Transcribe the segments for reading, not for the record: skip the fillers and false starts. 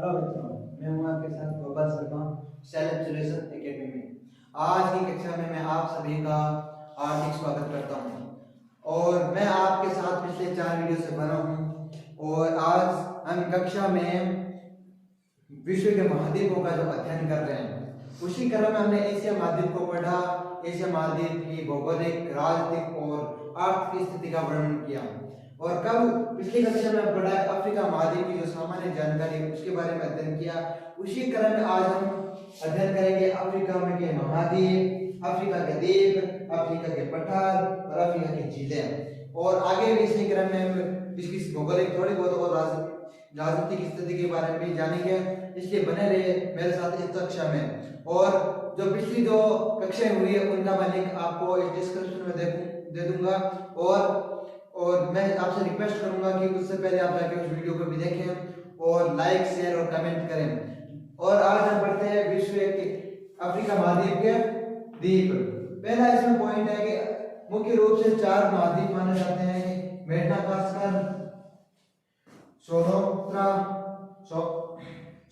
Hello बच्चों, मैं हूं आपके साथ Gopal Sharma self solution academy में। आज की कक्षा में मैं आप सभी का हार्दिक स्वागत करता हूं और मैं आपके साथ पिछले 4 वीडियो से बना हूं और आज हम कक्षा में विश्व के महाद्वीपों का जो अध्ययन कर रहे हैं उसी क्रम में हमने एशिया महाद्वीप को पढ़ा। एशिया महाद्वीप की भौगोलिक, राजनीतिक और आर्थिक स्थिति का वर्णन किया और कल पिछली कक्षा में पढ़ा अफ्रीका महाद्वीप की जो सामान्य जानकारी है उसके बारे में अध्ययन किया। उसी क्रम में आज हम अध्ययन करेंगे अफ्रीका में के महाद्वीप, अफ्रीका के द्वीप, अफ्रीका के पठार और अफ्रीका की झीलें और आगे भी इसी क्रम में हम इसकी भौगोलिक थोड़ी बहुत और राजनीतिक स्थिति के बारे में भी जानेंगे। इसलिए बने रहिए मेरे साथ इस कक्षा में। और जो पिछली जो कक्षाएं हुई है उनका मैं लिंक आपको इस डिस्क्रिप्शन में दे दूंगा और मैं आपसे रिक्वेस्ट करूंगा कि उससे पहले आप जाके उस वीडियो को भी देखें और लाइक, शेयर और कमेंट करें। और आज हम पढ़ते हैं विश्व के अफ्रीका महाद्वीप के द्वीप। पहला इसमें पॉइंट है कि मुख्य रूप से 4 महाद्वीप माने जाते हैं कि मेडागास्कर,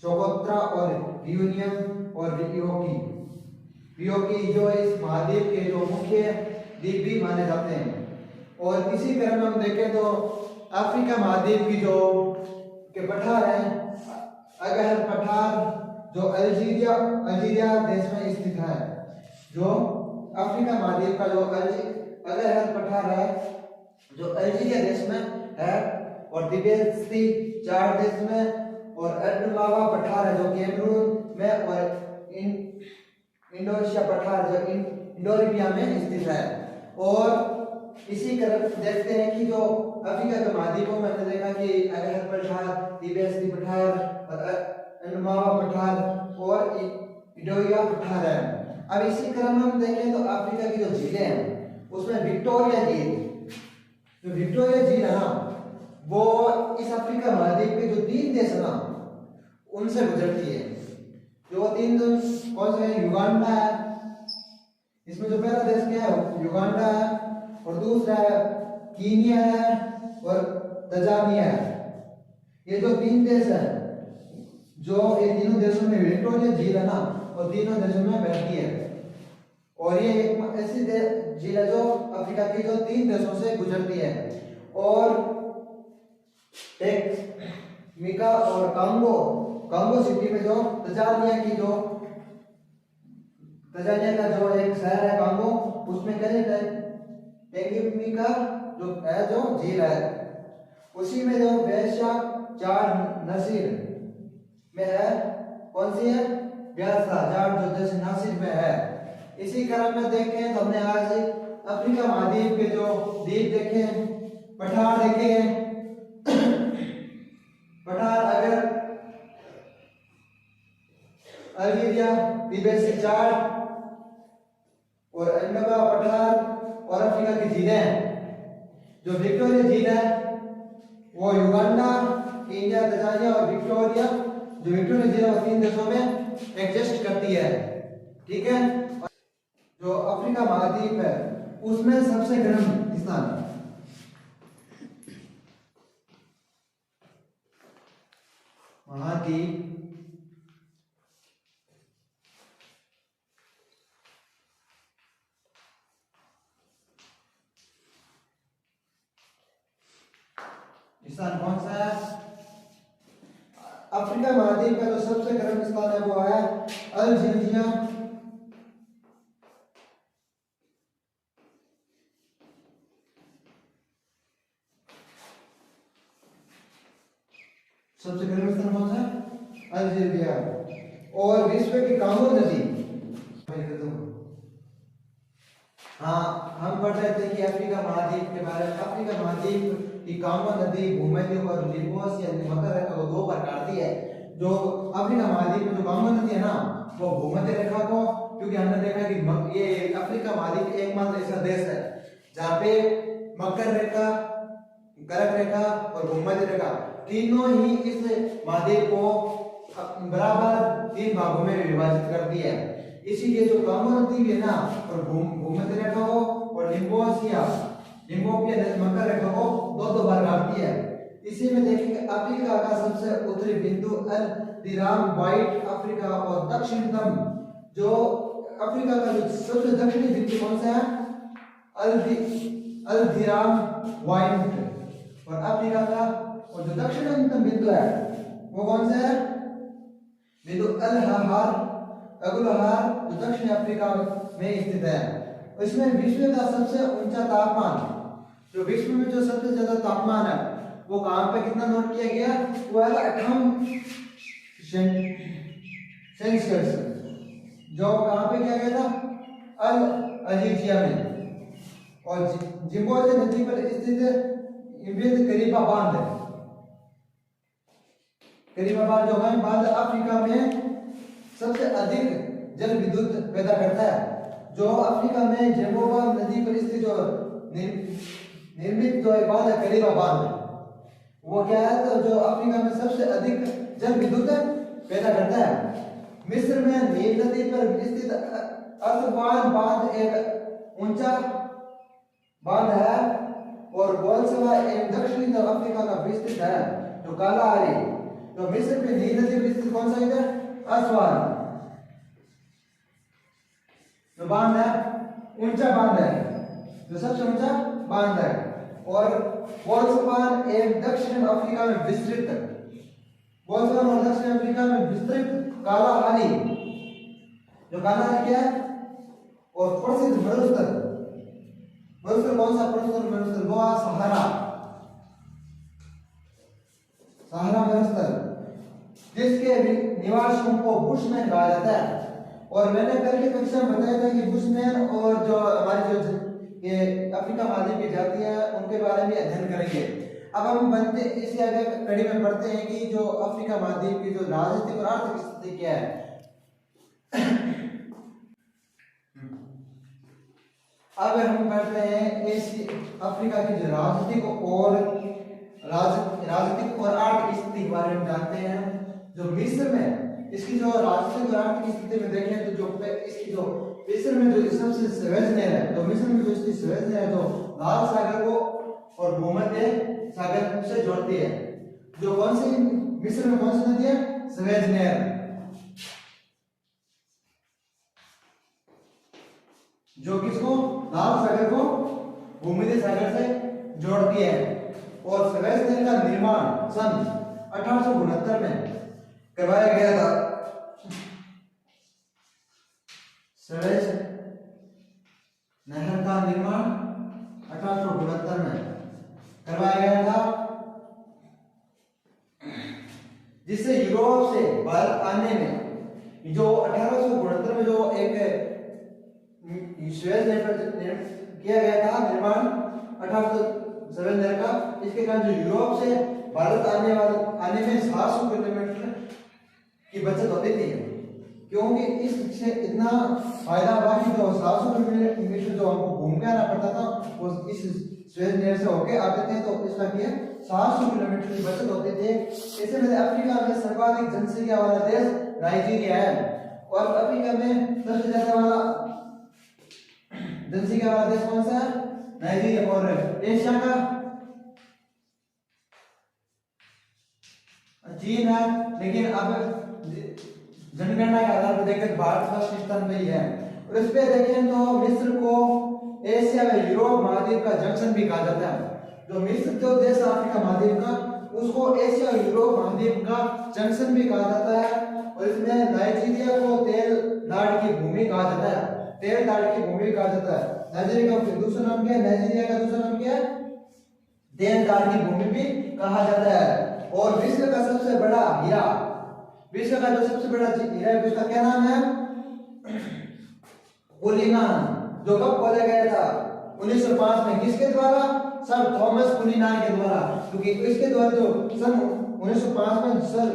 सोकोत्रा और रियूनियन और वियोकी जो इस महाद्वीप के जो मुख्य द्वीप भी माने जाते हैं। और इसी क्रम में हम देखें तो अफ्रीका महाद्वीप की जो के पठार हैं, अगहर पठार जो अल्जीरिया देश में स्थित है। जो अफ्रीका महाद्वीप का जो अगहर पठार है जो अल्जीरिया देश में है और तिबेती चाड देश में और एडमावा पठार है जो कैमरून में और इंडोनेशिया पठार जो इंडोनेशिया में स्थित है। और इसी क्रम देखते हैं कि जो अफ्रीका के महाद्वीपों में हमने देखा कि अगहर पठार, तिबेती पठार और एडमावा पठार और इंडोनेशिया पठार है। अब इसी क्रम में हम देखें तो अफ्रीका की जो झीलें हैं उसमें विक्टोरिया झील, जो विक्टोरिया झील है ना वो इस अफ्रीका महाद्वीप के जो 3 देश है ना उनसे गुजरती है। जो 3 कौन से हैं? युगांडा है, इसमें जो पहला देश क्या है युगांडा है और दूसरा है कीनिया है और तंजानिया है। ये जो 3 देश है जो ये तीनों देशों में विक्टोरिया झील है ना और तीनों देशों में बहती है और ये एक ऐसी झील है जो अफ्रीका के जो 3 देशों से गुजरती है। और एक मिका और कांगो सिटी में जो तंजानिया का जो एक शहर है कांगो उसमें टेंगिमिका जो है जो झील है उसी में जो वेश्या चाड नसीर में है। कौन सी है? व्यासा चाड जो देश नासिर में है। इसी क्रम में देखें तो हमने आज अफ्रीका महाद्वीप के जो द्वीप देखे, पठार देखे, पठार अगर अल्जीरिया, तिबेती चाड और अंडमान पठार और अफ्रीका की झीलें। जो विक्टोरिया झील है वो युगांडा, केन्या, तंजानिया और विक्टोरिया जो विक्टोरिया झील है वो 3 देशों में एग्जिस्ट करती है। ठीक है। जो अफ्रीका महाद्वीप है उसमें सबसे गर्म स्थान महाद्वीप स्थान कौन सा है? अफ्रीका महाद्वीप का जो सबसे गर्म स्थान है वो है अल्जीरिया, सबसे गर्म स्थान कौन सा? अल्जीरिया। और विश्व की कांगो नदी, हाँ हम पढ़ रहे थे कि अफ्रीका महाद्वीप के बारे में। अफ्रीका महाद्वीप की कांगो नदी भूमध्य और लिबोस या मकर रेखा को 2 बार काटती है। जो अफ्रीका महाद्वीप में जो कांगो नदी है ना वो भूमध्य रेखा को, क्योंकि हमने देखा कि ये अफ्रीका महाद्वीप एकमात्र ऐसा देश है जहाँ पे मकर रेखा, कर्क रेखा और भूमध्य रेखा तीनों ही इस महाद्वीप को बराबर 3 भागों में विभाजित करती है। इसीलिए जो कांगो नदी भी है ना और भूमध्य रेखा को और लिम्बोपिया मकर रेखा को 2 बार काटती है। इसी में देखेंगे अफ्रीका का सबसे उत्तरी बिंदु अल दिराम व्हाइट अफ्रीका और दक्षिणतम जो अफ्रीका का जो सबसे दक्षिणी बिंदु कौन सा है? अल दिराम व्हाइट। और अफ्रीका का और जो दक्षिणतम बिंदु है वो कौन सा है? बिंदु अल हार अगुलहार जो दक्षिण अफ्रीका में स्थित है। इसमें विश्व का सबसे ऊंचा तापमान, जो विश्व में जो सबसे ज्यादा तापमान है वो कहां पे कितना नोट किया गया? वो है 58 सेल्सियस, जो कहां पे किया गया था? अल अजीजिया में। और जिम्बाब्वे नदी पर स्थित करीबा बांध है। करीबा बांध जो है बांध अफ्रीका में सबसे अधिक जल विद्युत पैदा करता है। जो अफ्रीका में जिम्बाब्वे नदी पर स्थित जो निर्मित जो बांध है करीबा बांध, वो क्या है? तो जो अफ्रीका में सबसे अधिक जल विद्युत पैदा करता है। मिस्र में नील नदी पर स्थित असवान बांध एक ऊंचा बांध है और बोल्सवा एवं दक्षिणी अफ्रीका का विस्तृत है जो कालाहारी। तो मिस्र में नील नदी पर स्थित कौन सा इधर? असवान जो बांध है ऊंचा बांध है, जो सबसे ऊंचा बांध है। और बोल्सवान एवं दक्षिण अफ्रीका में विस्तृत, बोल्सवान और दक्षिण अफ्रीका में विस्तृत कालाहारी, जो कालाहारी क्या है? और प्रसिद्ध मरुस्थल, मरुस्थल कौन सा? मरुस्थल वो सहारा, सहारा मरुस्थल, जिसके निवासियों को बुशमैन कहा जाता है। और मैंने कल की कक्षा में बताया था कि बुशमैन और जो हमारी जो ये अफ्रीका महाद्वीप की जातियां हैं उनके बारे में अध्ययन करेंगे। अब हम बनते इसी आगे कड़ी में पढ़ते हैं कि जो अफ्रीका महाद्वीप की जो राजनीतिक और आर्थिक स्थिति क्या है। अब हम पढ़ते हैं अफ्रीका की जो राजनीतिक और आर्थिक स्थिति के बारे में जानते हैं। जो मिस्र में इसकी जो राजनीतिक और आर्थिक स्थिति में देखें तो जो इसकी जो मिस्र में जो सबसे सुएज नहर है, तो मिस्र में जो इसकी सुएज नहर है जो लाल सागर को और भूमध्य सागर से जोड़ती है। जो कौन सी मिस्र में कौन सी नदी है? सुएज नहर, जो किसको? लाल सागर को भूमध्य सागर से जोड़ती है। और सुएज नहर का निर्माण सन 1869 में करवाया गया था। सुएज नहर का निर्माण 1869 में करवाया गया था, जिससे यूरोप से भारत आने में जो 1869 में जो एक सुएज नहर किया गया था निर्माण 1807 नहर का, इसके कारण जो यूरोप से भारत आने में 700 किलोमीटर की बचत होती थी, क्योंकि इससे इतना फायदा हुआ कि जो 700 किलोमीटर जो हमको घूम के आना पड़ता था वो इस सुएज नहर से होके आते थे। तो इसका क्या 700 किलोमीटर की बचत होती थी। इससे में अफ्रीका में सर्वाधिक जनसंख्या वाला देश नाइजीरिया है। और अफ्रीका में सबसे ज्यादा वाला जनसंख्या वाला देश कौन सा है? नाइजीरिया। और एशिया का चीन है, लेकिन अब जनगणना के आधार पर देखें भारत फर्स्ट स्थान में ही है। और इस पे देखें तो मिस्र को एशिया व यूरोप महाद्वीप का जंक्शन भी कहा जाता है। जो मिस्र जो देश है अफ्रीका महाद्वीप का, उसको एशिया और यूरोप महाद्वीप का जंक्शन भी कहा जाता है। और इसमें नाइजीरिया को तेल नाड़ की भूमि कहा जाता है, तेल नाड़ की भूमि कहा जाता है। नाइजीरिया का दूसरा नाम क्या है? नाइजीरिया का दूसरा नाम क्या है? तेल नाड़ की भूमि भी कहा जाता है। और विश्व का सबसे बड़ा हीरा, विश्व का जो सबसे बड़ा हीरा है उसका क्या नाम है? कुलीनान, जो कब खोजा गया था? 1905 में। किसके द्वारा? सर थॉमस कुलीनान के द्वारा। क्योंकि इसके द्वारा जो सन 1905 में सर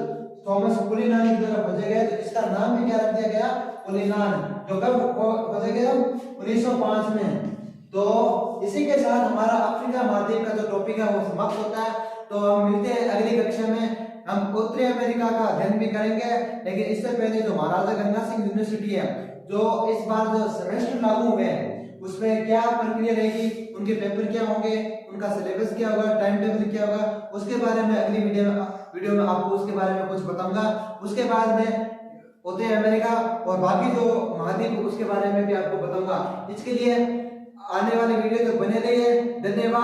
थॉमस कुलीनान के द्वारा खोजा गया, तो इसका नाम भी क्या रख दिया गया? कुलीनान। जो कब खोजा गया? 1905 में। तो इसी के साथ हमारा अफ्रीका महाद्वीप का जो टॉपिक है वो समाप्त होता है। तो हम मिलते हैं अगली कक्षा में। हम उत्तरी अमेरिका का अध्ययन भी करेंगे, लेकिन इससे पहले जो महाराजा गंगा सिंह यूनिवर्सिटी है, जो इस बार जो सेमेस्टर लागू हुए हैं उसमें क्या प्रक्रिया रहेगी, उनके पेपर क्या होंगे, उनका सिलेबस क्या होगा, टाइम टेबल क्या होगा, उसके बारे में अगली वीडियो में आपको उसके बारे में कुछ बताऊंगा। उसके बाद में होते हैं अमेरिका और बाकी जो महाद्वीप उसके बारे में भी आपको बताऊंगा। इसके लिए आने वाली वीडियो तक बने रहिए। धन्यवाद।